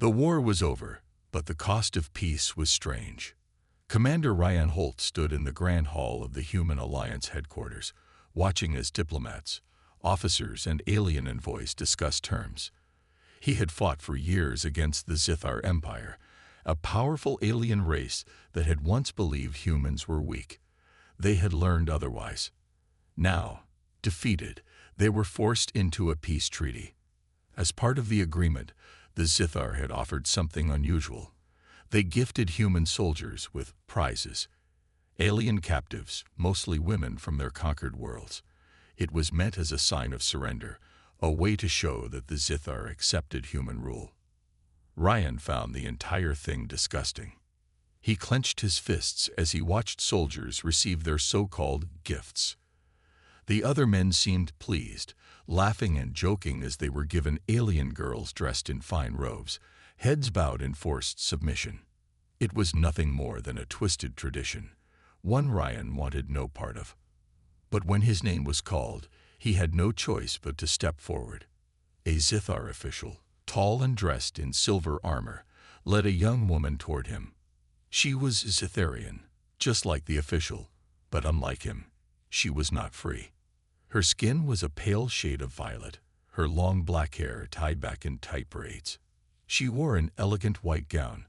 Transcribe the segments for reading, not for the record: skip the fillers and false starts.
The war was over, but the cost of peace was strange. Commander Ryan Holt stood in the Grand Hall of the Human Alliance headquarters, watching as diplomats, officers, and alien envoys discussed terms. He had fought for years against the Zithar Empire, a powerful alien race that had once believed humans were weak. They had learned otherwise. Now, defeated, they were forced into a peace treaty. As part of the agreement, the Zithar had offered something unusual. They gifted human soldiers with prizes, alien captives, mostly women from their conquered worlds. It was meant as a sign of surrender, a way to show that the Zithar accepted human rule. Ryan found the entire thing disgusting. He clenched his fists as he watched soldiers receive their so-called gifts. The other men seemed pleased, laughing and joking as they were given alien girls dressed in fine robes, heads bowed in forced submission. It was nothing more than a twisted tradition, one Ryan wanted no part of. But when his name was called, he had no choice but to step forward. A Zithar official, tall and dressed in silver armor, led a young woman toward him. She was Zitharian, just like the official, but unlike him, she was not free. Her skin was a pale shade of violet, her long black hair tied back in tight braids. She wore an elegant white gown,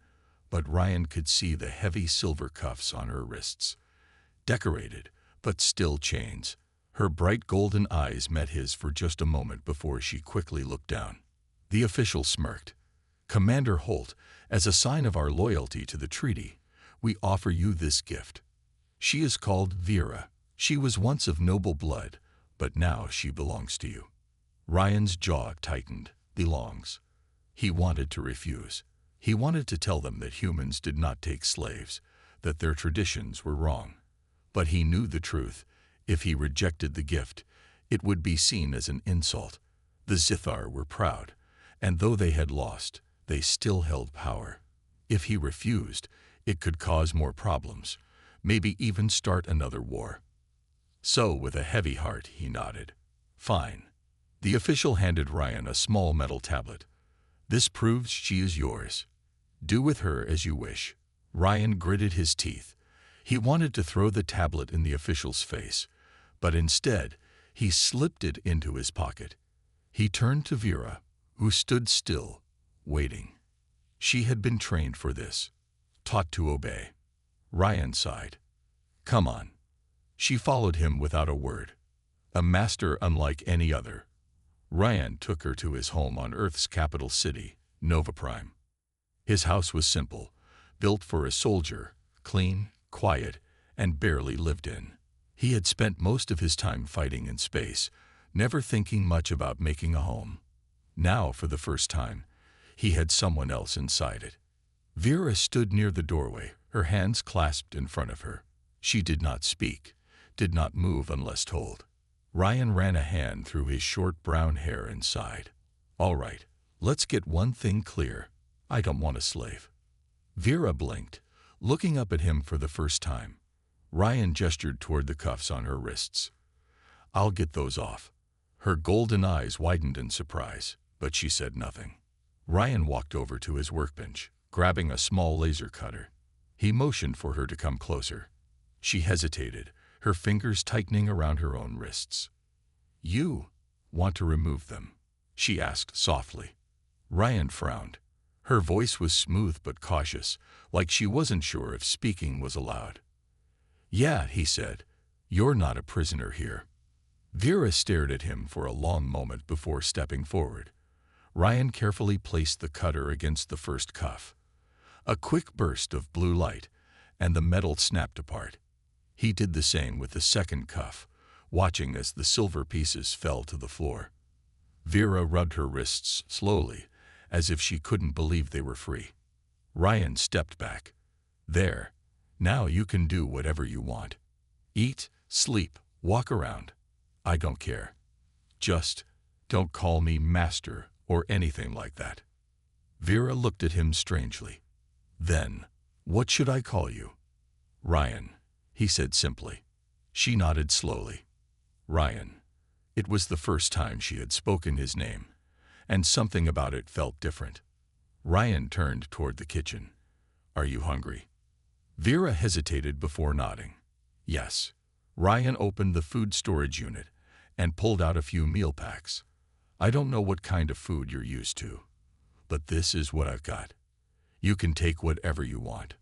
but Ryan could see the heavy silver cuffs on her wrists. Decorated, but still chains. Her bright golden eyes met his for just a moment before she quickly looked down. The official smirked. "Commander Holt, as a sign of our loyalty to the treaty, we offer you this gift. She is called Vera. She was once of noble blood, but now she belongs to you." Ryan's jaw tightened. Belongs. He wanted to refuse. He wanted to tell them that humans did not take slaves, that their traditions were wrong. But he knew the truth. If he rejected the gift, it would be seen as an insult. The Zithar were proud, and though they had lost, they still held power. If he refused, it could cause more problems, maybe even start another war. So, with a heavy heart, he nodded. "Fine." The official handed Ryan a small metal tablet. "This proves she is yours. Do with her as you wish." Ryan gritted his teeth. He wanted to throw the tablet in the official's face, but instead, he slipped it into his pocket. He turned to Vera, who stood still, waiting. She had been trained for this, taught to obey. Ryan sighed. "Come on." She followed him without a word. A master unlike any other. Ryan took her to his home on Earth's capital city, Nova Prime. His house was simple, built for a soldier, clean, quiet, and barely lived in. He had spent most of his time fighting in space, never thinking much about making a home. Now, for the first time, he had someone else inside it. Vera stood near the doorway, her hands clasped in front of her. She did not speak, did not move unless told. Ryan ran a hand through his short brown hair and sighed. "All right, let's get one thing clear. I don't want a slave." Vera blinked, looking up at him for the first time. Ryan gestured toward the cuffs on her wrists. "I'll get those off." Her golden eyes widened in surprise, but she said nothing. Ryan walked over to his workbench, grabbing a small laser cutter. He motioned for her to come closer. She hesitated, her fingers tightening around her own wrists. "You want to remove them?" she asked softly. Ryan frowned. Her voice was smooth but cautious, like she wasn't sure if speaking was allowed. "Yeah," he said. "You're not a prisoner here." Vera stared at him for a long moment before stepping forward. Ryan carefully placed the cutter against the first cuff. A quick burst of blue light, and the metal snapped apart. He did the same with the second cuff, watching as the silver pieces fell to the floor. Vera rubbed her wrists slowly, as if she couldn't believe they were free. Ryan stepped back. "There. Now you can do whatever you want. Eat, sleep, walk around. I don't care. Just don't call me master or anything like that." Vera looked at him strangely. "Then, what should I call you?" "Ryan," he said simply. She nodded slowly. Ryan. It was the first time she had spoken his name, and something about it felt different. Ryan turned toward the kitchen. Are you hungry? Vera hesitated before nodding. Yes. Ryan opened the food storage unit and pulled out a few meal packs. I don't know what kind of food you're used to, but this is what I've got. You can take whatever you want.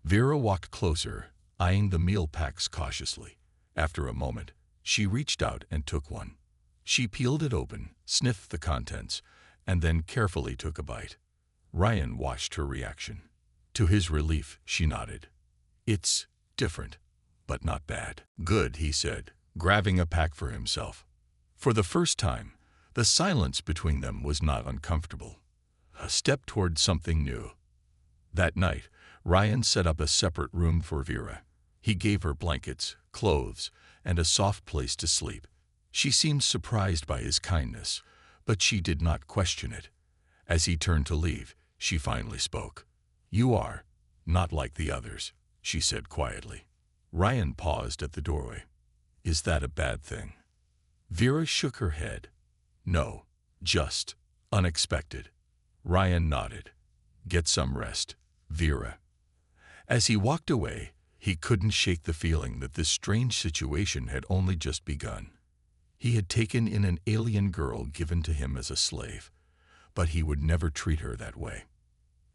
Vera walked closer, eyeing the meal packs cautiously. After a moment, she reached out and took one. She peeled it open, sniffed the contents, and then carefully took a bite. Ryan watched her reaction. To his relief, she nodded. It's different, but not bad. Good, he said, grabbing a pack for himself. For the first time, the silence between them was not uncomfortable. A step toward something new. That night, Ryan set up a separate room for Vera. He gave her blankets, clothes, and a soft place to sleep. She seemed surprised by his kindness, but she did not question it. As he turned to leave, she finally spoke. You are not like the others, she said quietly. Ryan paused at the doorway. Is that a bad thing? Vera shook her head. No, just unexpected. Ryan nodded. Get some rest, Vera. As he walked away, he couldn't shake the feeling that this strange situation had only just begun. He had taken in an alien girl given to him as a slave, but he would never treat her that way.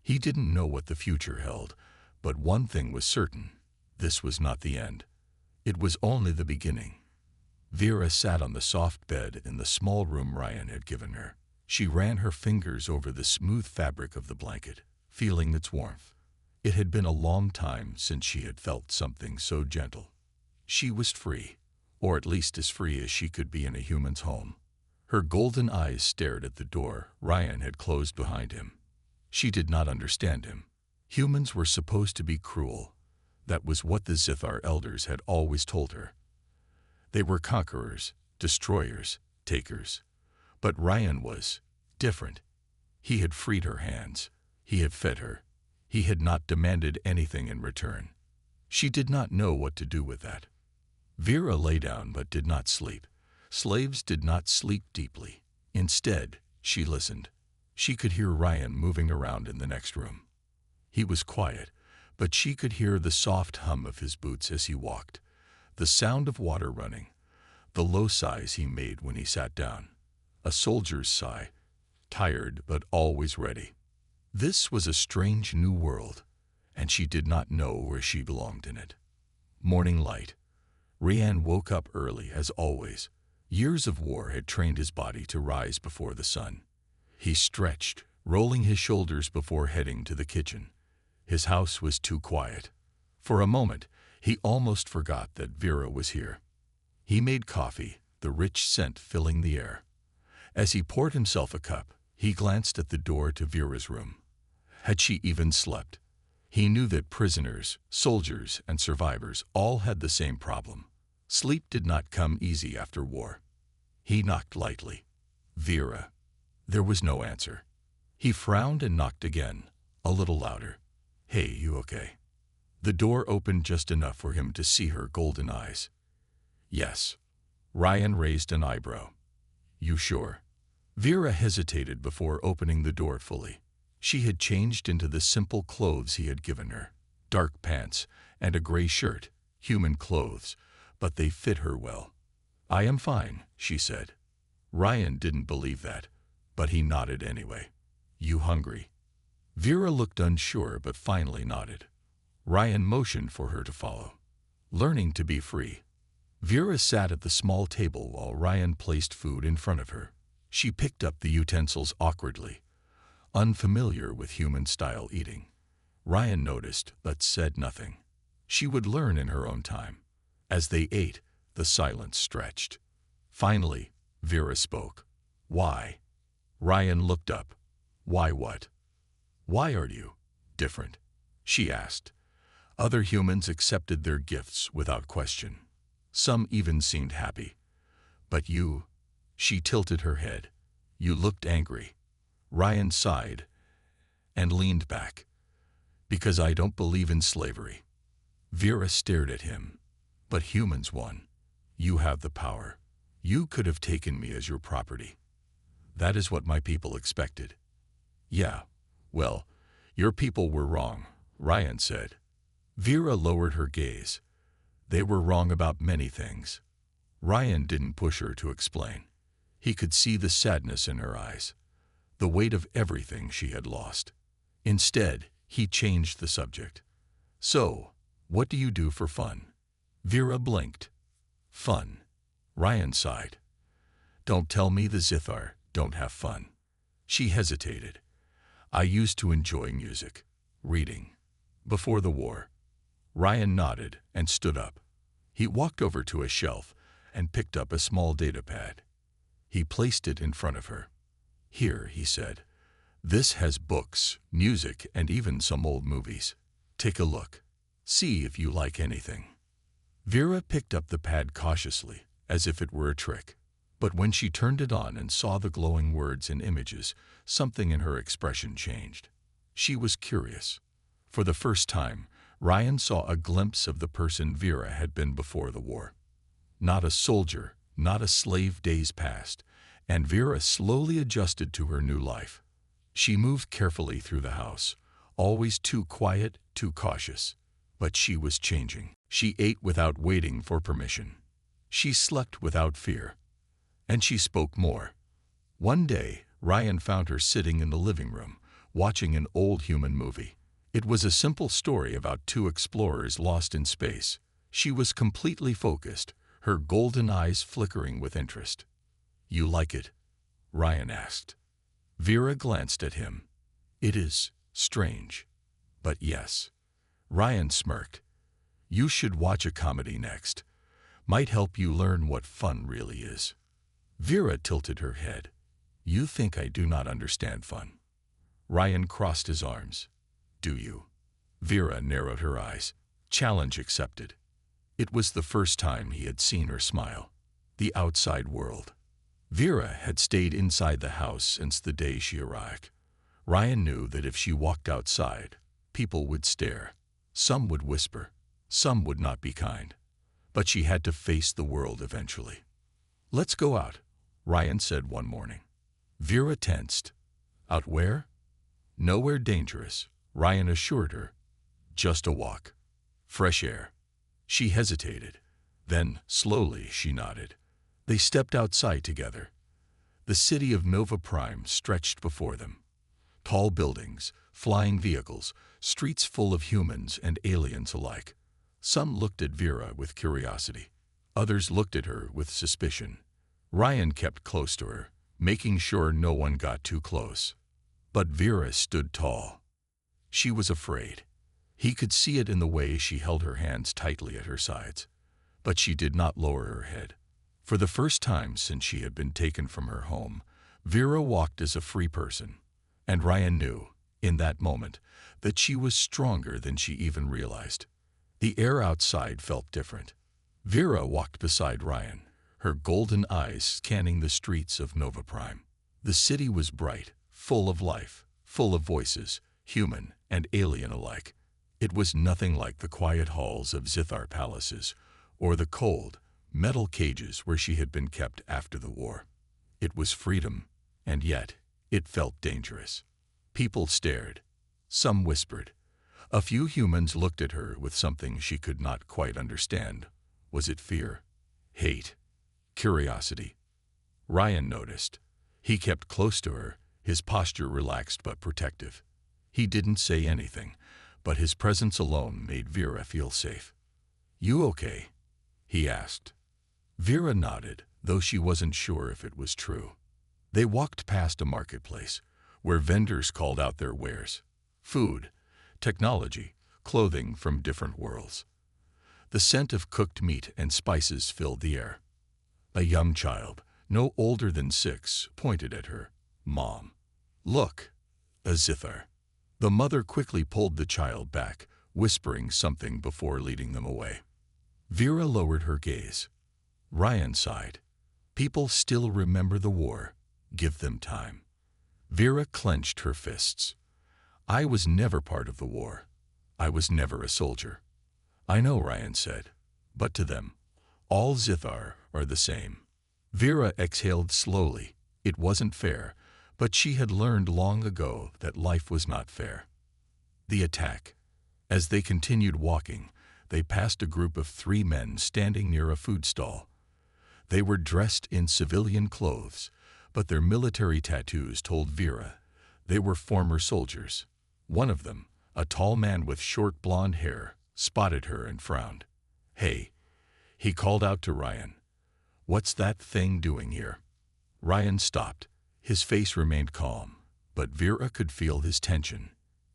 He didn't know what the future held, but one thing was certain. This was not the end. It was only the beginning. Vera sat on the soft bed in the small room Ryan had given her. She ran her fingers over the smooth fabric of the blanket, feeling its warmth. It had been a long time since she had felt something so gentle. She was free, or at least as free as she could be in a human's home. Her golden eyes stared at the door Ryan had closed behind him. She did not understand him. Humans were supposed to be cruel. That was what the Zithar elders had always told her. They were conquerors, destroyers, takers. But Ryan was different. He had freed her hands. He had fed her. He had not demanded anything in return. She did not know what to do with that. Vera lay down but did not sleep. Slaves did not sleep deeply. Instead, she listened. She could hear Ryan moving around in the next room. He was quiet, but she could hear the soft hum of his boots as he walked, the sound of water running, the low sighs he made when he sat down. A soldier's sigh, tired but always ready. This was a strange new world, and she did not know where she belonged in it. Morning light. Ryan woke up early as always. Years of war had trained his body to rise before the sun. He stretched, rolling his shoulders before heading to the kitchen. His house was too quiet. For a moment, he almost forgot that Vera was here. He made coffee, the rich scent filling the air. As he poured himself a cup, he glanced at the door to Vera's room. Had she even slept? He knew that prisoners, soldiers, and survivors all had the same problem. Sleep did not come easy after war. He knocked lightly. Vera. There was no answer. He frowned and knocked again, a little louder. Hey, you okay? The door opened just enough for him to see her golden eyes. Yes. Ryan raised an eyebrow. You sure? Vera hesitated before opening the door fully. She had changed into the simple clothes he had given her. Dark pants and a gray shirt, human clothes, but they fit her well. I am fine, she said. Ryan didn't believe that, but he nodded anyway. You hungry? Vera looked unsure but finally nodded. Ryan motioned for her to follow. Learning to be free. Vera sat at the small table while Ryan placed food in front of her. She picked up the utensils awkwardly, unfamiliar with human-style eating. Ryan noticed but said nothing. She would learn in her own time. As they ate, the silence stretched. Finally, Vera spoke. Why? Ryan looked up. Why what? Why are you different? She asked. Other humans accepted their gifts without question. Some even seemed happy. But you, she tilted her head. You looked angry. Ryan sighed and leaned back. Because I don't believe in slavery. Vera stared at him. But humans won. You have the power. You could have taken me as your property. That is what my people expected. Yeah, Well, your people were wrong, Ryan said. Vera lowered her gaze. They were wrong about many things. Ryan didn't push her to explain. He could see the sadness in her eyes, the weight of everything she had lost. Instead, he changed the subject. So, what do you do for fun? Vera blinked. Fun. Ryan sighed. Don't tell me the Zithar don't have fun. She hesitated. I used to enjoy music, reading. Before the war. Ryan nodded and stood up. He walked over to a shelf and picked up a small datapad. He placed it in front of her. Here, he said. This has books, music, and even some old movies. Take a look. See if you like anything. Vera picked up the pad cautiously, as if it were a trick. But when she turned it on and saw the glowing words and images, something in her expression changed. She was curious. For the first time, Ryan saw a glimpse of the person Vera had been before the war. Not a soldier, not a slave days past, and Vera slowly adjusted to her new life. She moved carefully through the house, always too quiet, too cautious. But she was changing. She ate without waiting for permission. She slept without fear. And she spoke more. One day, Ryan found her sitting in the living room, watching an old human movie. It was a simple story about two explorers lost in space. She was completely focused, her golden eyes flickering with interest. You like it? Ryan asked. Vera glanced at him. It is strange. But yes. Ryan smirked. You should watch a comedy next. Might help you learn what fun really is. Vera tilted her head. You think I do not understand fun? Ryan crossed his arms. Do you? Vera narrowed her eyes. Challenge accepted. It was the first time he had seen her smile. The outside world. Vera had stayed inside the house since the day she arrived. Ryan knew that if she walked outside, people would stare. Some would whisper. Some would not be kind. But she had to face the world eventually. Let's go out, Ryan said one morning. Vera tensed. Out where? Nowhere dangerous, Ryan assured her. Just a walk. Fresh air. She hesitated. Then, slowly, she nodded. They stepped outside together. The city of Nova Prime stretched before them. Tall buildings, flying vehicles, streets full of humans and aliens alike. Some looked at Vera with curiosity. Others looked at her with suspicion. Ryan kept close to her, making sure no one got too close. But Vera stood tall. She was afraid. He could see it in the way she held her hands tightly at her sides. But she did not lower her head. For the first time since she had been taken from her home, Vera walked as a free person. And Ryan knew, in that moment, that she was stronger than she even realized. The air outside felt different. Vera walked beside Ryan, her golden eyes scanning the streets of Nova Prime. The city was bright, full of life, full of voices, human and alien alike. It was nothing like the quiet halls of Zithar palaces, or the cold, metal cages where she had been kept after the war. It was freedom, and yet it felt dangerous. People stared. Some whispered. A few humans looked at her with something she could not quite understand. Was it fear? Hate? Curiosity? Ryan noticed. He kept close to her, his posture relaxed but protective. He didn't say anything, but his presence alone made Vera feel safe. You okay? He asked. Vera nodded, though she wasn't sure if it was true. They walked past a marketplace, where vendors called out their wares. Food, technology, clothing from different worlds. The scent of cooked meat and spices filled the air. A young child, no older than 6, pointed at her. Mom. Look. A Zithar. The mother quickly pulled the child back, whispering something before leading them away. Vera lowered her gaze. Ryan sighed. People still remember the war. Give them time. Vera clenched her fists. I was never part of the war. I was never a soldier. I know, Ryan said. But to them, all Zithar are the same. Vera exhaled slowly. It wasn't fair, But she had learned long ago that life was not fair. The attack. As they continued walking, they passed a group of 3 men standing near a food stall. They were dressed in civilian clothes, but their military tattoos told Vera they were former soldiers. One of them, a tall man with short blonde hair, spotted her and frowned. "Hey," he called out to Ryan. "What's that thing doing here?" Ryan stopped. His face remained calm, but Vera could feel his tension.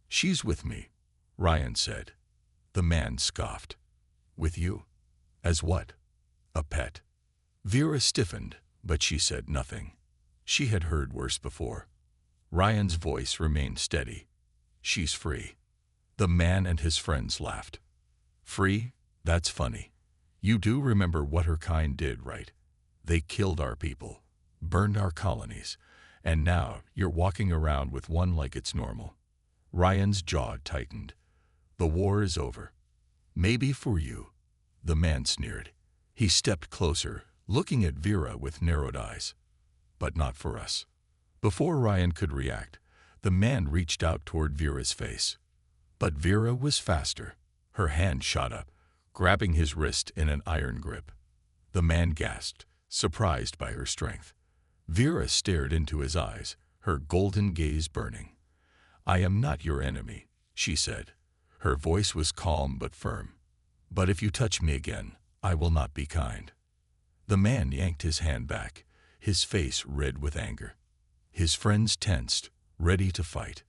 "She's with me," Ryan said. The man scoffed. "With you? As what? A pet?" Vera stiffened, but she said nothing. She had heard worse before. Ryan's voice remained steady. "She's free." The man and his friends laughed. "Free? That's funny. You do remember what her kind did, right? They killed our people, burned our colonies, and now you're walking around with one like it's normal." Ryan's jaw tightened. "The war is over. Maybe for you," the man sneered. He stepped closer, looking at Vera with narrowed eyes. "But not for us." Before Ryan could react, the man reached out toward Vera's face. But Vera was faster. Her hand shot up, grabbing his wrist in an iron grip. The man gasped, surprised by her strength. Vera stared into his eyes, her golden gaze burning. "I am not your enemy," she said. Her voice was calm but firm. "But if you touch me again, I will not be kind." The man yanked his hand back, his face red with anger. His friends tensed, ready to fight.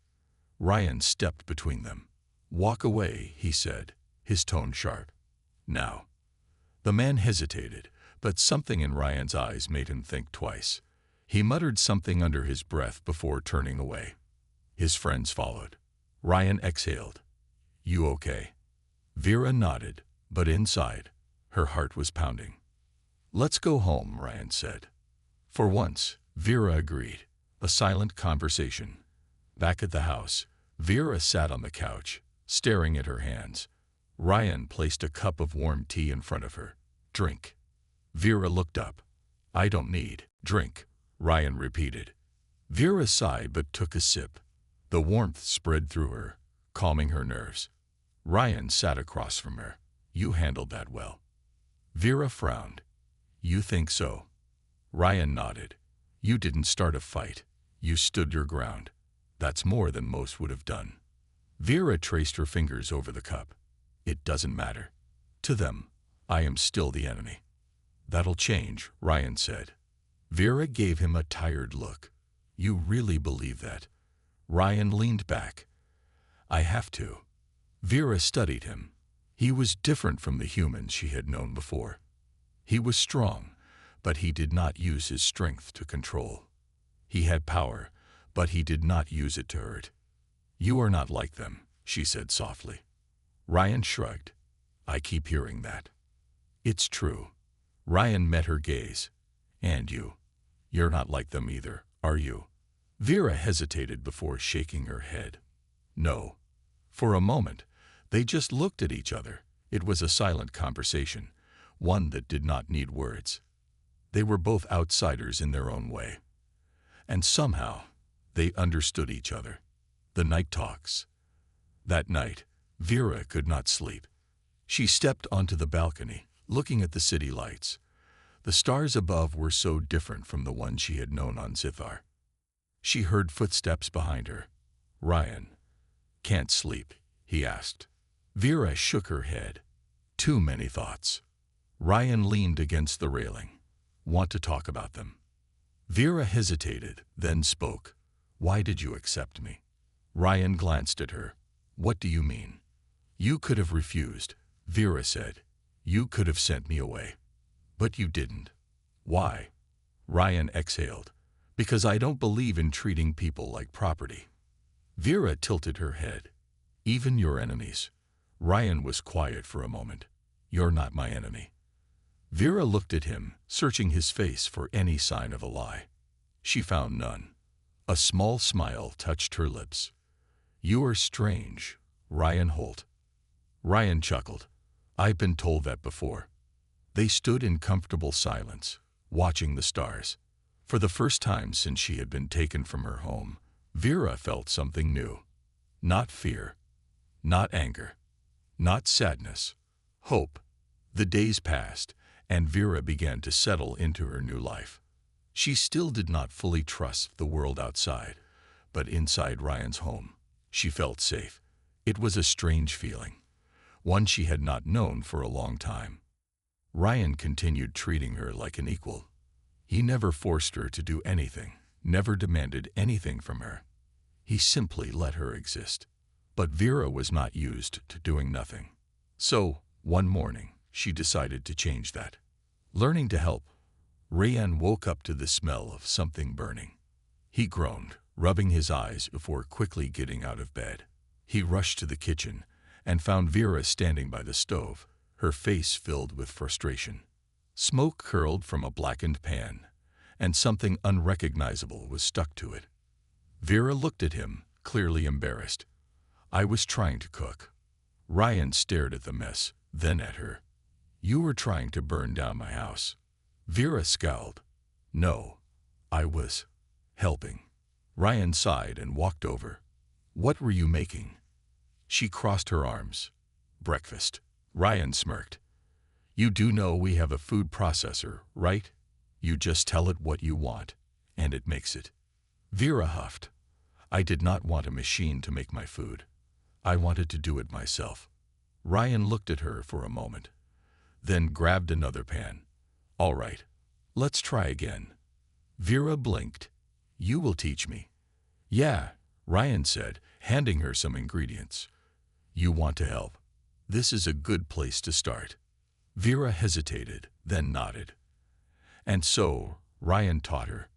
Ryan stepped between them. "Walk away," he said, his tone sharp. "Now." The man hesitated, but something in Ryan's eyes made him think twice. He muttered something under his breath before turning away. His friends followed. Ryan exhaled. "You okay?" Vera nodded, but inside, her heart was pounding. "Let's go home," Ryan said. For once, Vera agreed. A silent conversation. Back at the house, Vera sat on the couch, staring at her hands. Ryan placed a cup of warm tea in front of her. "Drink." Vera looked up. "I don't need." "Drink," Ryan repeated. Vera sighed but took a sip. The warmth spread through her, calming her nerves. Ryan sat across from her. "You handled that well." Vera frowned. "You think so?" Ryan nodded. "You didn't start a fight. You stood your ground. That's more than most would have done." Vera traced her fingers over the cup. "It doesn't matter. To them, I am still the enemy." "That'll change," Ryan said. Vera gave him a tired look. "You really believe that?" Ryan leaned back. "I have to." Vera studied him. He was different from the humans she had known before. He was strong, but he did not use his strength to control. He had power, but he did not use it to hurt. "You are not like them," she said softly. Ryan shrugged. "I keep hearing that." "It's true." Ryan met her gaze. "And you're not like them either, are you?" Vera hesitated before shaking her head. "No." For a moment, they just looked at each other. It was a silent conversation, one that did not need words. They were both outsiders in their own way. And somehow, they understood each other. The night talks. That night, Vera could not sleep. She stepped onto the balcony, looking at the city lights. The stars above were so different from the ones she had known on Zithar. She heard footsteps behind her. "Ryan, can't sleep?" he asked. Vera shook her head. "Too many thoughts." Ryan leaned against the railing. "Want to talk about them?" Vera hesitated, then spoke. "Why did you accept me?" Ryan glanced at her. "What do you mean?" "You could have refused," Vera said. "You could have sent me away. But you didn't." "Why?" Ryan exhaled. "Because I don't believe in treating people like property." Vera tilted her head. "Even your enemies." Ryan was quiet for a moment. "You're not my enemy." Vera looked at him, searching his face for any sign of a lie. She found none. A small smile touched her lips. "You are strange, Ryan Holt." Ryan chuckled. "I've been told that before." They stood in comfortable silence, watching the stars. For the first time since she had been taken from her home, Vera felt something new. Not fear, not anger, not sadness, hope. The days passed, and Vera began to settle into her new life. She still did not fully trust the world outside, but inside Ryan's home, she felt safe. It was a strange feeling, one she had not known for a long time. Ryan continued treating her like an equal. He never forced her to do anything, never demanded anything from her. He simply let her exist. But Vera was not used to doing nothing. So, one morning, she decided to change that. Learning to help, Ryan woke up to the smell of something burning. He groaned, rubbing his eyes before quickly getting out of bed. He rushed to the kitchen and found Vera standing by the stove, her face filled with frustration. Smoke curled from a blackened pan, and something unrecognizable was stuck to it. Vera looked at him, clearly embarrassed. "I was trying to cook." Ryan stared at the mess, then at her. "You were trying to burn down my house." Vera scowled. "No, I was helping." Ryan sighed and walked over. "What were you making?" She crossed her arms. "Breakfast." Ryan smirked. "You do know we have a food processor, right? You just tell it what you want, and it makes it." Vera huffed. "I did not want a machine to make my food. I wanted to do it myself." Ryan looked at her for a moment, then grabbed another pan. "All right, let's try again." Vera blinked. "You will teach me." "Yeah," Ryan said, handing her some ingredients. "You want to help. This is a good place to start." Vera hesitated, then nodded. And so, Ryan taught her.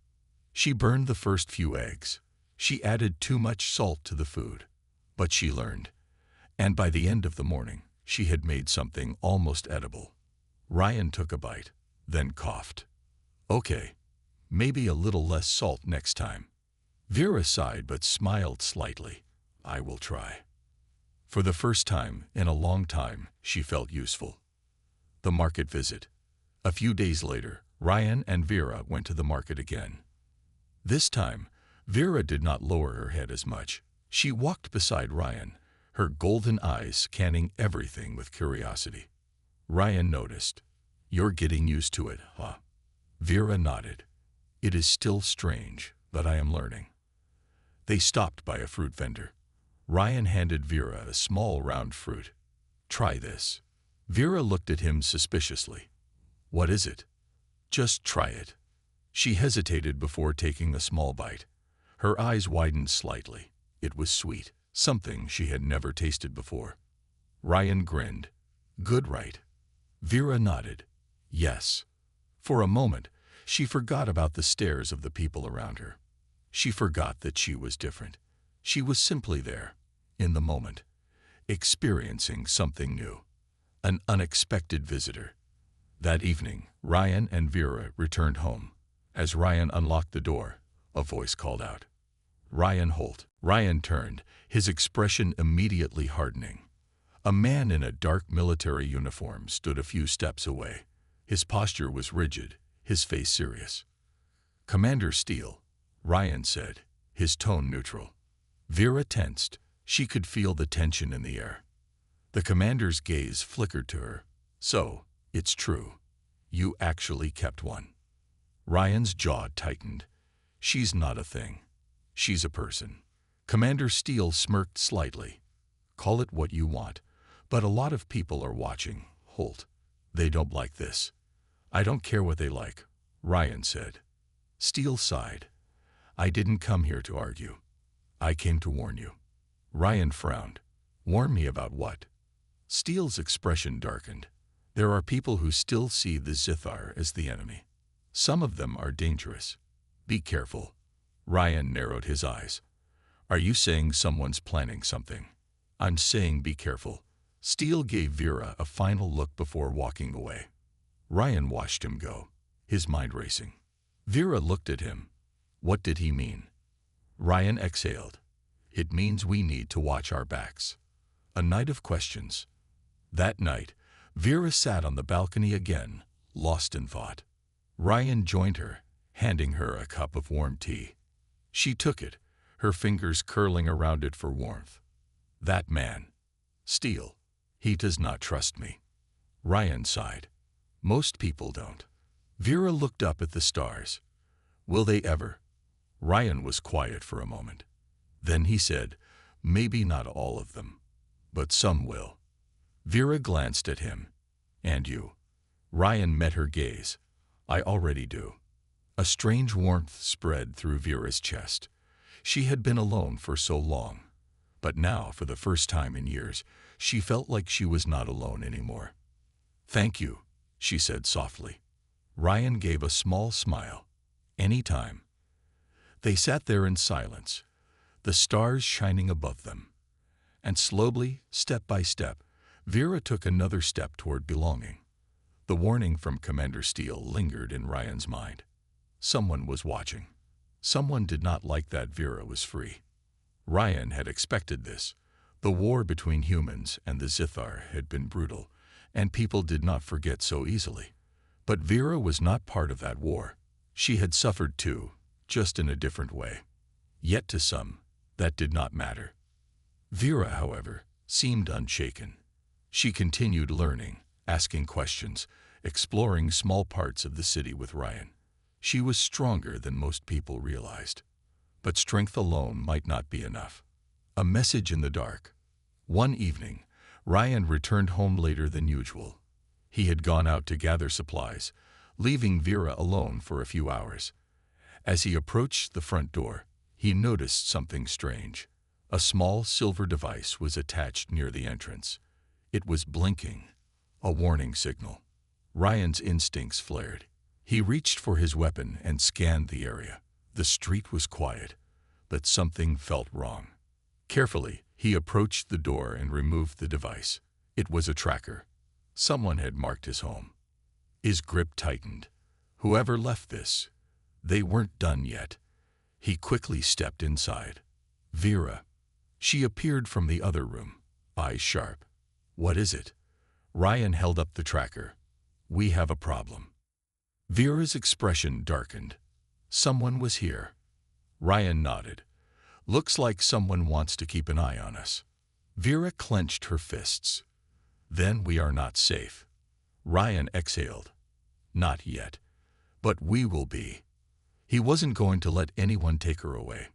She burned the first few eggs. She added too much salt to the food. But she learned. And by the end of the morning, she had made something almost edible. Ryan took a bite, then coughed. "Okay, maybe a little less salt next time." Vera sighed but smiled slightly. "I will try." For the first time in a long time, she felt useful. The market visit. A few days later, Ryan and Vera went to the market again. This time, Vera did not lower her head as much. She walked beside Ryan, her golden eyes scanning everything with curiosity. Ryan noticed. "You're getting used to it, huh?" Vera nodded. "It is still strange, but I am learning." They stopped by a fruit vendor. Ryan handed Vera a small round fruit. "Try this." Vera looked at him suspiciously. "What is it?" "Just try it." She hesitated before taking a small bite. Her eyes widened slightly. It was sweet, something she had never tasted before. Ryan grinned. "Good, right?" Vera nodded. "Yes." For a moment, she forgot about the stares of the people around her. She forgot that she was different. She was simply there, in the moment, experiencing something new. An unexpected visitor. That evening, Ryan and Vera returned home. As Ryan unlocked the door, a voice called out, "Ryan Holt." Ryan turned, his expression immediately hardening. A man in a dark military uniform stood a few steps away. His posture was rigid, his face serious. "Commander Steele," Ryan said, his tone neutral. Vera tensed. She could feel the tension in the air. The commander's gaze flickered to her. "So, it's true. You actually kept one." Ryan's jaw tightened. "She's not a thing. She's a person." Commander Steele smirked slightly. "Call it what you want, but a lot of people are watching, Holt. They don't like this." "I don't care what they like," Ryan said. Steele sighed. "I didn't come here to argue. I came to warn you." Ryan frowned. "Warn me about what?" Steele's expression darkened. "There are people who still see the Zithar as the enemy. Some of them are dangerous. Be careful." Ryan narrowed his eyes. "Are you saying someone's planning something?" "I'm saying be careful." Steele gave Vera a final look before walking away. Ryan watched him go, his mind racing. Vera looked at him. What did he mean? Ryan exhaled. "It means we need to watch our backs." A night of questions. That night, Vera sat on the balcony again, lost in thought. Ryan joined her, handing her a cup of warm tea. She took it, her fingers curling around it for warmth. That man, Steele, he does not trust me. Ryan sighed. Most people don't. Vera looked up at the stars. Will they ever? Ryan was quiet for a moment. Then he said, maybe not all of them, but some will. Vera glanced at him. And you? Ryan met her gaze. I already do. A strange warmth spread through Vera's chest. She had been alone for so long. But now, for the first time in years, she felt like she was not alone anymore. Thank you, she said softly. Ryan gave a small smile. Anytime. They sat there in silence, the stars shining above them. And slowly, step by step, Vera took another step toward belonging. The warning from Commander Steele lingered in Ryan's mind. Someone was watching. Someone did not like that Vera was free. Ryan had expected this. The war between humans and the Zithar had been brutal, and people did not forget so easily. But Vera was not part of that war. She had suffered too, just in a different way. Yet to some, that did not matter. Vera, however, seemed unshaken. She continued learning, asking questions, exploring small parts of the city with Ryan. She was stronger than most people realized. But strength alone might not be enough. A message in the dark. One evening, Ryan returned home later than usual. He had gone out to gather supplies, leaving Vera alone for a few hours. As he approached the front door, he noticed something strange. A small silver device was attached near the entrance. It was blinking, a warning signal. Ryan's instincts flared. He reached for his weapon and scanned the area. The street was quiet, but something felt wrong. Carefully, he approached the door and removed the device. It was a tracker. Someone had marked his home. His grip tightened. Whoever left this, they weren't done yet. He quickly stepped inside. Vera. She appeared from the other room, eyes sharp. What is it? Ryan held up the tracker. We have a problem. Vera's expression darkened. Someone was here. Ryan nodded. Looks like someone wants to keep an eye on us. Vera clenched her fists. Then we are not safe. Ryan exhaled. Not yet. But we will be. He wasn't going to let anyone take her away.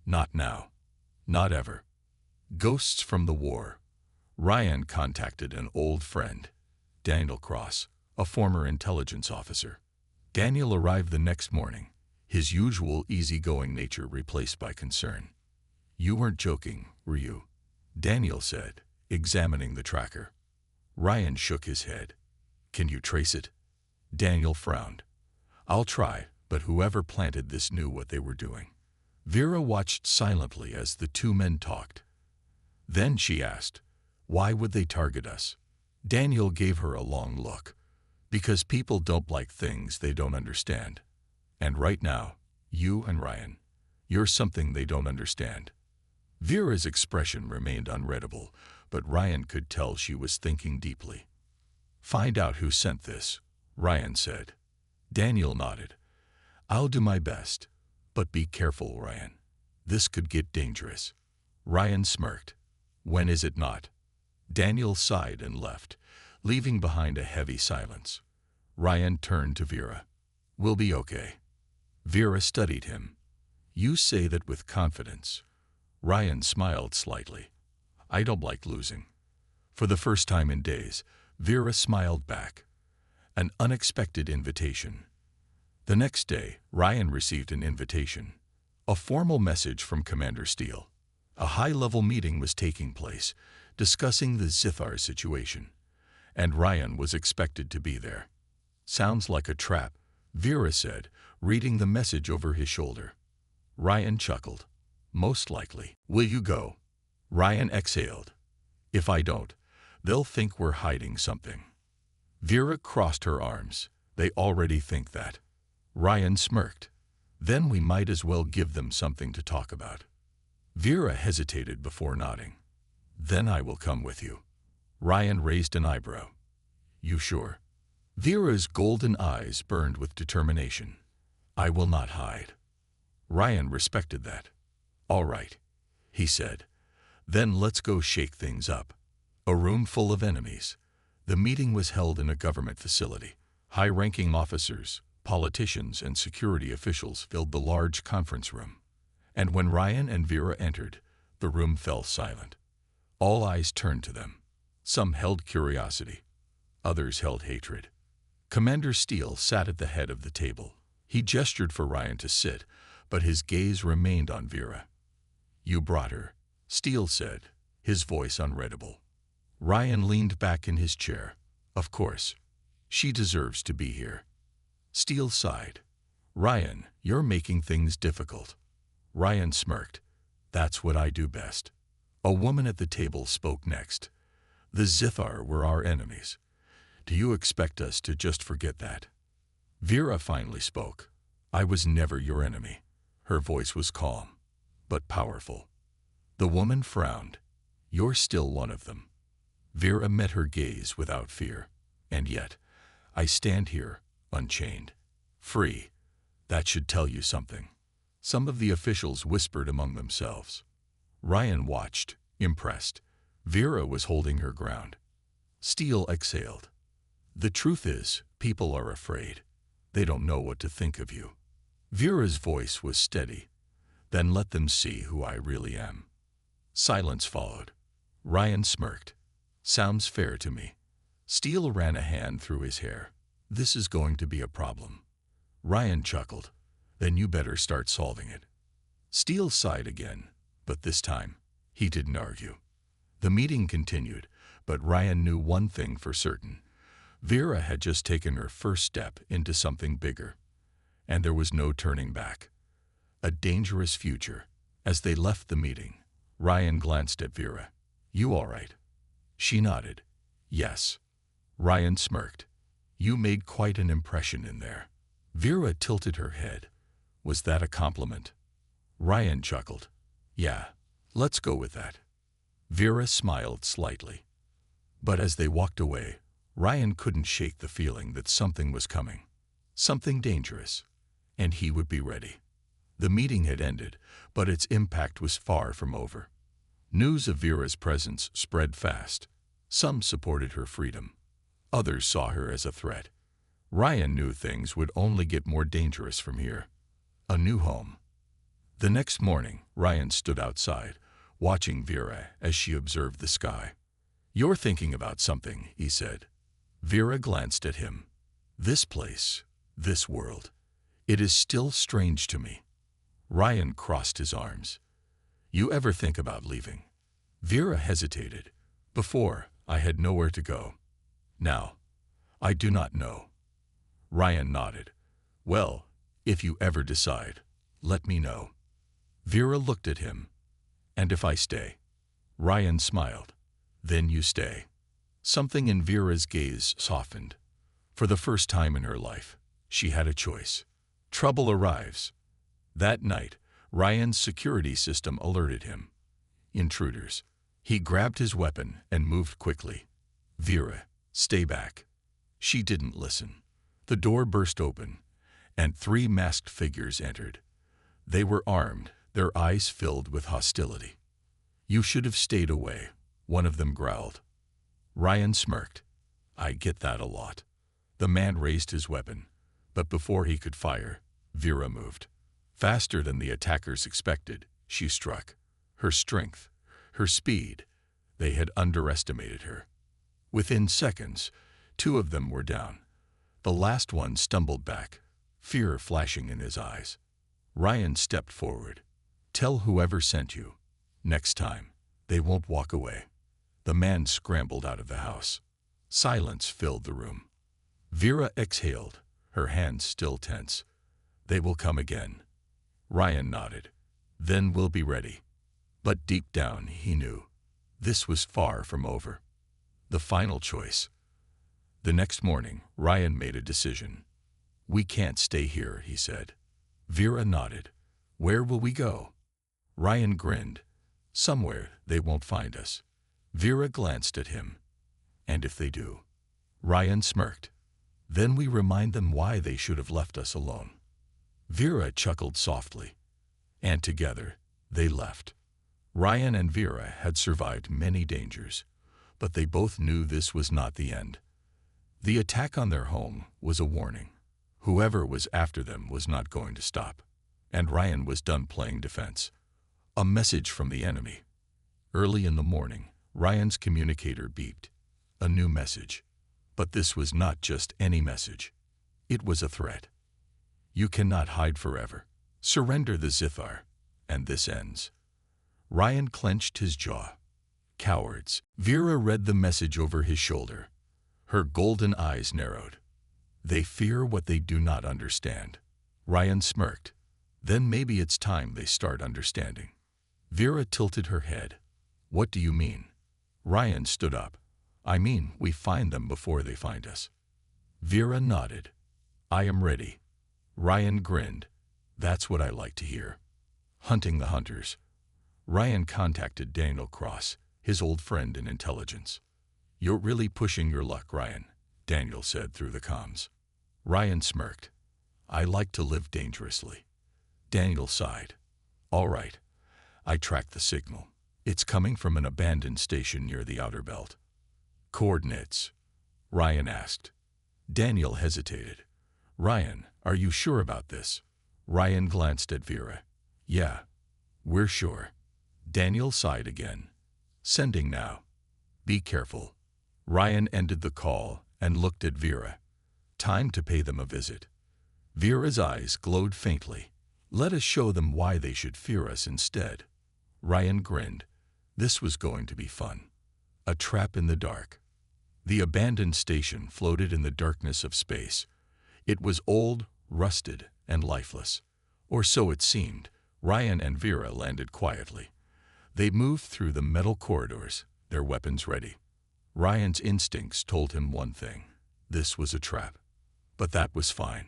Not now. Not ever. Ghosts from the war. Ryan contacted an old friend, Daniel Cross, a former intelligence officer. Daniel arrived the next morning, his usual easygoing nature replaced by concern. You weren't joking, were you? Daniel said, examining the tracker. Ryan shook his head. Can you trace it? Daniel frowned. I'll try, but whoever planted this knew what they were doing. Vera watched silently as the two men talked. Then she asked, why would they target us? Daniel gave her a long look. Because people don't like things they don't understand. And right now, you and Ryan, you're something they don't understand. Vera's expression remained unreadable, but Ryan could tell she was thinking deeply. Find out who sent this, Ryan said. Daniel nodded. I'll do my best, but be careful, Ryan. This could get dangerous. Ryan smirked. When is it not? Daniel sighed and left, leaving behind a heavy silence. Ryan turned to Vera. We'll be okay. Vera studied him. You say that with confidence. Ryan smiled slightly. I don't like losing. For the first time in days, Vera smiled back. An unexpected invitation. The next day, Ryan received an invitation. A formal message from Commander Steele. A high-level meeting was taking place, discussing the Zithar situation. And Ryan was expected to be there. Sounds like a trap, Vera said, reading the message over his shoulder. Ryan chuckled. Most likely. Will you go? Ryan exhaled. If I don't, they'll think we're hiding something. Vera crossed her arms. They already think that. Ryan smirked. Then we might as well give them something to talk about. Vera hesitated before nodding. Then I will come with you. Ryan raised an eyebrow. You sure? Vera's golden eyes burned with determination. I will not hide. Ryan respected that. All right, he said. Then let's go shake things up. A room full of enemies. The meeting was held in a government facility. High-ranking officers, politicians, and security officials filled the large conference room. And when Ryan and Vera entered, the room fell silent. All eyes turned to them. Some held curiosity. Others held hatred. Commander Steele sat at the head of the table. He gestured for Ryan to sit, but his gaze remained on Vera. You brought her, Steele said, his voice unreadable. Ryan leaned back in his chair. Of course. She deserves to be here. Steele sighed. Ryan, you're making things difficult. Ryan smirked. That's what I do best. A woman at the table spoke next. The Zithar were our enemies. Do you expect us to just forget that? Vera finally spoke. I was never your enemy. Her voice was calm, but powerful. The woman frowned. You're still one of them. Vera met her gaze without fear. And yet, I stand here, unchained. Free. That should tell you something. Some of the officials whispered among themselves. Ryan watched, impressed. Vera was holding her ground. Steele exhaled. The truth is, people are afraid. They don't know what to think of you. Vera's voice was steady. Then let them see who I really am. Silence followed. Ryan smirked. Sounds fair to me. Steele ran a hand through his hair. This is going to be a problem. Ryan chuckled. Then you better start solving it. Steele sighed again, but this time, he didn't argue. The meeting continued, but Ryan knew one thing for certain. Vera had just taken her first step into something bigger, and there was no turning back. A dangerous future. As they left the meeting, Ryan glanced at Vera. You all right? She nodded. Yes. Ryan smirked. You made quite an impression in there. Vera tilted her head. Was that a compliment? Ryan chuckled. Yeah, let's go with that. Vera smiled slightly. But as they walked away, Ryan couldn't shake the feeling that something was coming. Something dangerous. And he would be ready. The meeting had ended, but its impact was far from over. News of Vera's presence spread fast. Some supported her freedom. Others saw her as a threat. Ryan knew things would only get more dangerous from here. A new home. The next morning, Ryan stood outside, watching Vera as she observed the sky. You're thinking about something, he said. Vera glanced at him. This place, this world, it is still strange to me. Ryan crossed his arms. You ever think about leaving? Vera hesitated. Before, I had nowhere to go. Now, I do not know. Ryan nodded. Well, if you ever decide, let me know. Vera looked at him. And if I stay? Ryan smiled. Then you stay. Something in Vera's gaze softened. For the first time in her life, she had a choice. Trouble arrives. That night, Ryan's security system alerted him. Intruders. He grabbed his weapon and moved quickly. Vera, stay back. She didn't listen. The door burst open, and 3 masked figures entered. They were armed, their eyes filled with hostility. You should have stayed away, one of them growled. Ryan smirked. I get that a lot. The man raised his weapon, but before he could fire, Vera moved. Faster than the attackers expected, she struck. Her strength, her speed, they had underestimated her. Within seconds, 2 of them were down. The last one stumbled back, fear flashing in his eyes. Ryan stepped forward. Tell whoever sent you. Next time, they won't walk away. The man scrambled out of the house. Silence filled the room. Vera exhaled, her hands still tense. They will come again. Ryan nodded. Then we'll be ready. But deep down, he knew. This was far from over. The final choice. The next morning, Ryan made a decision. We can't stay here, he said. Vera nodded. Where will we go? Ryan grinned. Somewhere they won't find us. Vera glanced at him. And if they do? Ryan smirked. Then we remind them why they should have left us alone. Vera chuckled softly, and together they left. Ryan and Vera had survived many dangers, but they both knew this was not the end. The attack on their home was a warning. Whoever was after them was not going to stop, and Ryan was done playing defense. A message from the enemy. Early in the morning, Ryan's communicator beeped. A new message. But this was not just any message. It was a threat. You cannot hide forever. Surrender the Zithar, and this ends. Ryan clenched his jaw. Cowards. Vera read the message over his shoulder. Her golden eyes narrowed. They fear what they do not understand. Ryan smirked. Then maybe it's time they start understanding. Vera tilted her head. What do you mean? Ryan stood up. I mean, we find them before they find us. Vera nodded. I am ready. Ryan grinned. That's what I like to hear. Hunting the hunters. Ryan contacted Daniel Cross, his old friend in intelligence. You're really pushing your luck, Ryan, Daniel said through the comms. Ryan smirked. I like to live dangerously. Daniel sighed. All right. I tracked the signal. It's coming from an abandoned station near the outer belt. Coordinates? Ryan asked. Daniel hesitated. Ryan, are you sure about this? Ryan glanced at Vera. Yeah, we're sure. Daniel sighed again. Sending now. Be careful. Ryan ended the call and looked at Vera. Time to pay them a visit. Vera's eyes glowed faintly. Let us show them why they should fear us instead. Ryan grinned. This was going to be fun. A trap in the dark. The abandoned station floated in the darkness of space. It was old, rusted, and lifeless. Or so it seemed. Ryan and Vera landed quietly. They moved through the metal corridors, their weapons ready. Ryan's instincts told him one thing. This was a trap. But that was fine,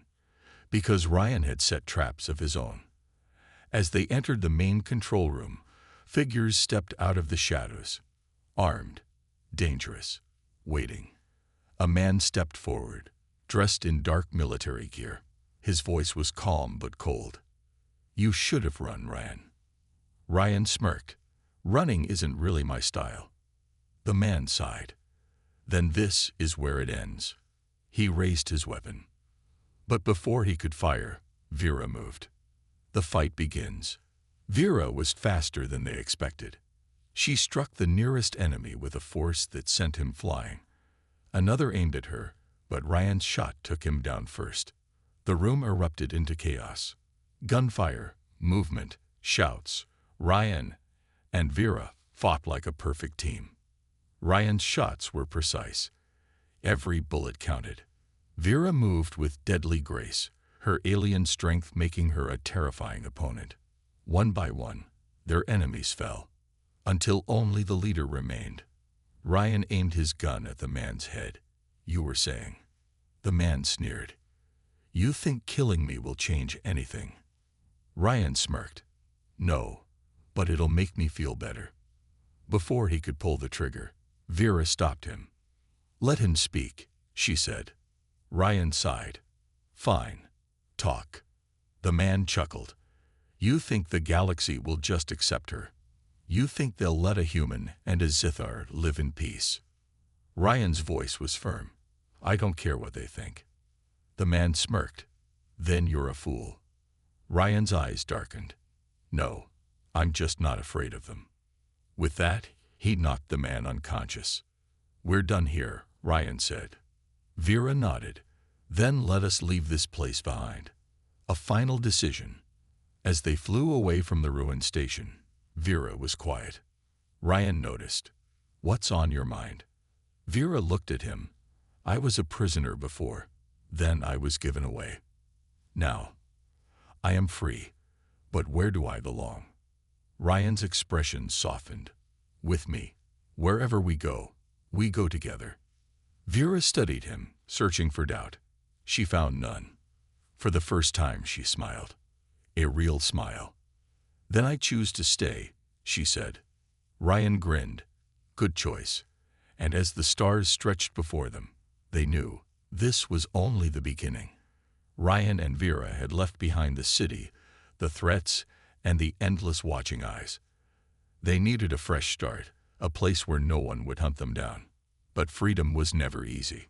because Ryan had set traps of his own. As they entered the main control room, figures stepped out of the shadows. Armed, dangerous, waiting. A man stepped forward, dressed in dark military gear. His voice was calm but cold. You should have run, Ryan. Ryan smirked. Running isn't really my style. The man sighed. Then this is where it ends. He raised his weapon. But before he could fire, Vera moved. The fight begins. Vera was faster than they expected. She struck the nearest enemy with a force that sent him flying. Another aimed at her, but Ryan's shot took him down first. The room erupted into chaos. Gunfire, movement, shouts. Ryan and Vera fought like a perfect team. Ryan's shots were precise. Every bullet counted. Vera moved with deadly grace, her alien strength making her a terrifying opponent. One by one, their enemies fell, until only the leader remained. Ryan aimed his gun at the man's head. You were saying. The man sneered. You think killing me will change anything? Ryan smirked. No, but it'll make me feel better. Before he could pull the trigger, Vera stopped him. Let him speak, she said. Ryan sighed. Fine. Talk. The man chuckled. You think the galaxy will just accept her? You think they'll let a human and a Zithar live in peace? Ryan's voice was firm. I don't care what they think. The man smirked. Then you're a fool. Ryan's eyes darkened. No, I'm just not afraid of them. With that, he knocked the man unconscious. We're done here, Ryan said. Vera nodded. Then let us leave this place behind. A final decision. As they flew away from the ruined station, Vera was quiet. Ryan noticed. What's on your mind? Vera looked at him. I was a prisoner before. Then I was given away. Now, I am free. But where do I belong? Ryan's expression softened. With me. Wherever we go together. Vera studied him, searching for doubt. She found none. For the first time, she smiled. A real smile. Then I choose to stay, she said. Ryan grinned. Good choice. And as the stars stretched before them, they knew this was only the beginning. Ryan and Vera had left behind the city, the threats, and the endless watching eyes. They needed a fresh start, a place where no one would hunt them down. But freedom was never easy.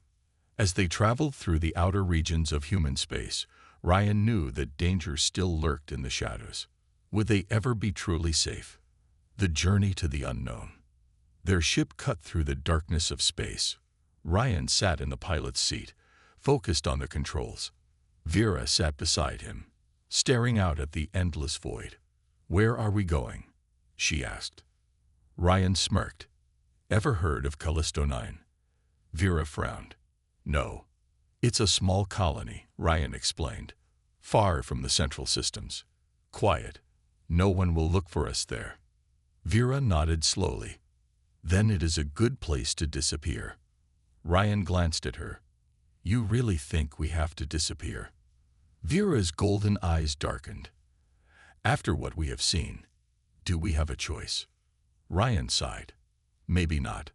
As they traveled through the outer regions of human space, Ryan knew that danger still lurked in the shadows. Would they ever be truly safe? The journey to the unknown. Their ship cut through the darkness of space. Ryan sat in the pilot's seat, focused on the controls. Vera sat beside him, staring out at the endless void. "Where are we going?" she asked. Ryan smirked. "Ever heard of Callisto 9? Vera frowned. "No. It's a small colony," Ryan explained. "Far from the central systems. Quiet. No one will look for us there." Vera nodded slowly. "Then it is a good place to disappear." Ryan glanced at her. "You really think we have to disappear?" Vera's golden eyes darkened. "After what we have seen, do we have a choice?" Ryan sighed. Maybe not.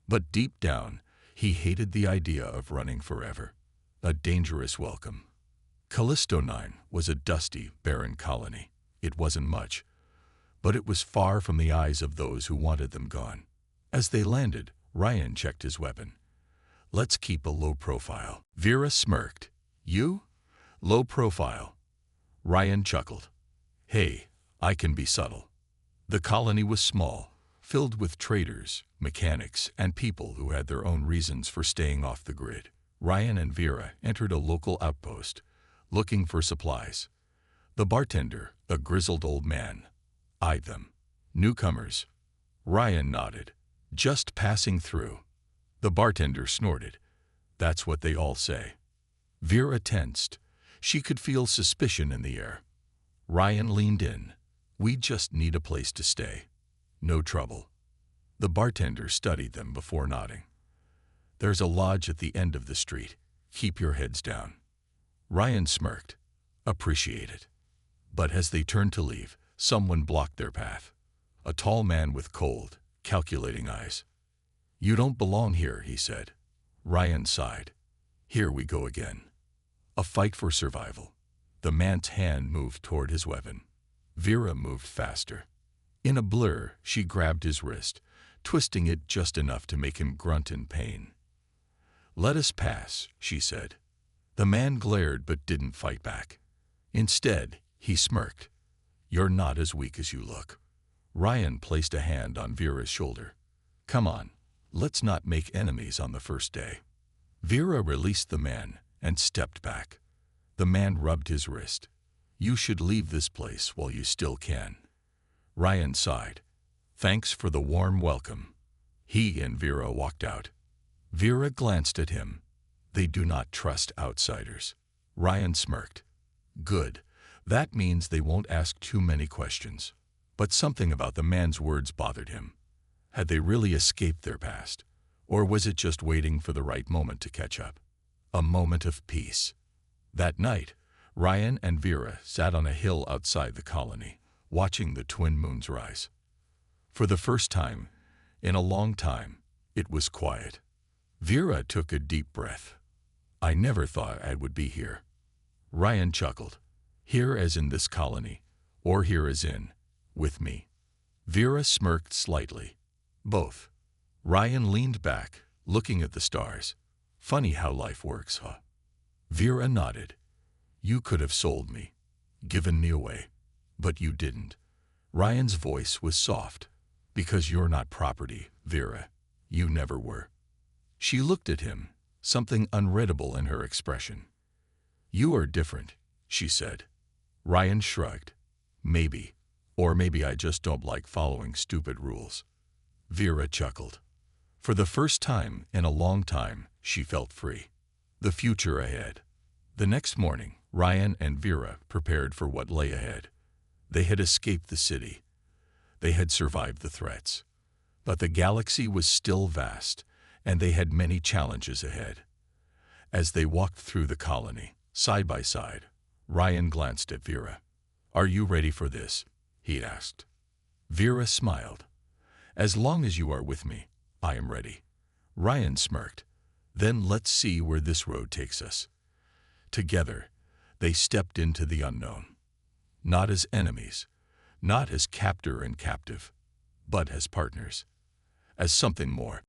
But deep down, he hated the idea of running forever. A dangerous welcome. Callisto 9 was a dusty, barren colony. It wasn't much, but it was far from the eyes of those who wanted them gone. As they landed, Ryan checked his weapon. "Let's keep a low profile." Vera smirked. "You? Low profile?" Ryan chuckled. "Hey, I can be subtle." The colony was small, filled with traders, mechanics, and people who had their own reasons for staying off the grid. Ryan and Vera entered a local outpost, looking for supplies. The bartender, a grizzled old man, eyed them. "Newcomers?" Ryan nodded. "Just passing through." The bartender snorted. "That's what they all say." Vera tensed. She could feel suspicion in the air. Ryan leaned in. "We just need a place to stay. No trouble." The bartender studied them before nodding. "There's a lodge at the end of the street. Keep your heads down." Ryan smirked. "Appreciate it." But as they turned to leave, someone blocked their path. A tall man with cold, calculating eyes. "You don't belong here," he said. Ryan sighed. "Here we go again. A fight for survival." The man's hand moved toward his weapon. Vera moved faster. In a blur, she grabbed his wrist, twisting it just enough to make him grunt in pain. "Let us pass," she said. The man glared but didn't fight back. Instead, he smirked. "You're not as weak as you look." Ryan placed a hand on Vera's shoulder. "Come on, let's not make enemies on the first day." Vera released the man and stepped back. The man rubbed his wrist. "You should leave this place while you still can." Ryan sighed. "Thanks for the warm welcome." He and Vera walked out. Vera glanced at him. "They do not trust outsiders." Ryan smirked. "Good. That means they won't ask too many questions." But something about the man's words bothered him. Had they really escaped their past? Or was it just waiting for the right moment to catch up? A moment of peace. That night, Ryan and Vera sat on a hill outside the colony, watching the twin moons rise. For the first time, in a long time, it was quiet. Vera took a deep breath. "I never thought I would be here." Ryan chuckled. "Here as in this colony, or here as in, with me." Vera smirked slightly. "Both." Ryan leaned back, looking at the stars. "Funny how life works, huh?" Vera nodded. "You could have sold me, given me away, but you didn't." Ryan's voice was soft. "Because you're not property, Vera. You never were." She looked at him, something unreadable in her expression. "You are different," she said. Ryan shrugged. "Maybe. Or maybe I just don't like following stupid rules." Vera chuckled. For the first time in a long time, she felt free. The future ahead. The next morning, Ryan and Vera prepared for what lay ahead. They had escaped the city. They had survived the threats. But the galaxy was still vast, and they had many challenges ahead. As they walked through the colony, side by side, Ryan glanced at Vera. "Are you ready for this?" he asked. Vera smiled. "As long as you are with me, I am ready." Ryan smirked. "Then let's see where this road takes us." Together, They stepped into the unknown, not as enemies, not as captor and captive, but as partners, as something more.